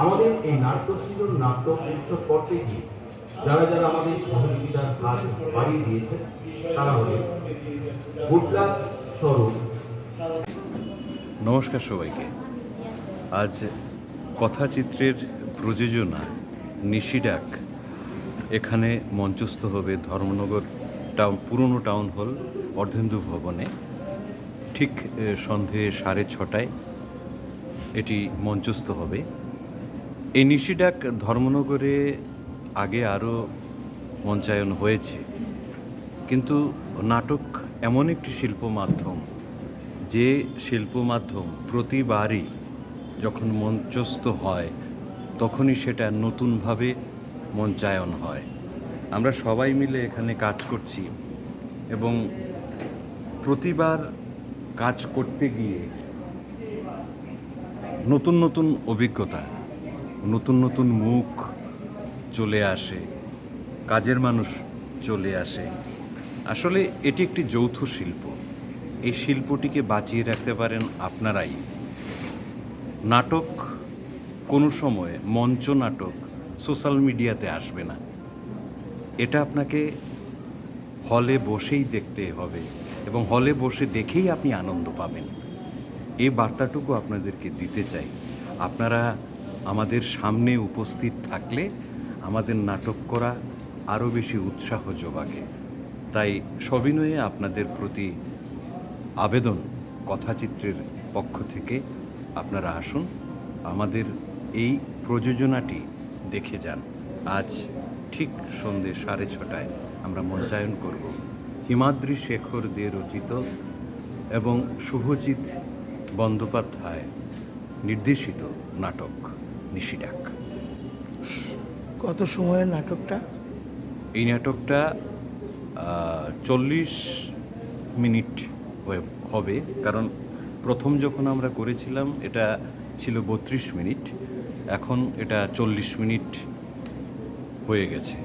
আমাদের এই নাট্য সৃজন নাট্য উৎসব করতে গিয়ে যারা যারা আমাদের সহযোগিতার হাত বাড়িয়ে দিয়েছেন তারা হলেন গুডলাক স্বরূপ। নমস্কার সবাইকে। আজ কথাচিত্রের প্রযোজনা নিশিডাক এখানে মঞ্চস্থ হবে ধর্মনগর পুরনো টাউন হল অর্ধেন্দু ভবনে। ঠিক সন্ধে 6:30 এটি মঞ্চস্থ হবে। এই নিশিডাক ধর্মনগরে আগে আরও মঞ্চায়ন হয়েছে, কিন্তু নাটক এমন একটি শিল্প মাধ্যম যে শিল্প মাধ্যম প্রতিবারই যখন মঞ্চস্থ হয় তখনই সেটা নতুনভাবে মঞ্চায়ন হয়। আমরা সবাই মিলে এখানে কাজ করছি এবং প্রতিবার কাজ করতে গিয়ে নতুন নতুন অভিজ্ঞতা, নতুন নতুন মুখ চলে আসে, কাজের মানুষ চলে আসে। আসলে এটি একটি যৌথ শিল্প। এই শিল্পটিকে বাঁচিয়ে রাখতে পারেন আপনারাই। নাটক কোনো সময় মঞ্চ নাটক সোশ্যাল মিডিয়াতে আসবে না, এটা আপনাকে হলে বসেই দেখতে হবে এবং হলে বসে দেখেই আপনি আনন্দ পাবেন। এই বার্তাটুকু আপনাদেরকে দিতে চাই। আপনারা আমাদের সামনে উপস্থিত থাকলে আমাদের নাটক করা আরও বেশি উৎসাহ যোগাবে। তাই সবিনয়ে আপনাদের প্রতি আবেদন, কথাচিত্রের পক্ষ থেকে আপনারা আসুন, আমাদের এই প্রযোজনাটি দেখে যান। আজ ঠিক সন্ধ্যে 6:30 আমরা মঞ্চায়ন করব হিমাদ্রি শেখর দে রচিত এবং শুভজিৎ বন্দ্যোপাধ্যায় নির্দেশিত নাটক নিশিডাক। কত সময়ের নাটকটা? এই নাটকটা 40 মিনিট হবে, কারণ প্রথম যখন আমরা করেছিলাম এটা ছিল 32 মিনিট, এখন এটা 40 মিনিট হয়ে গেছে।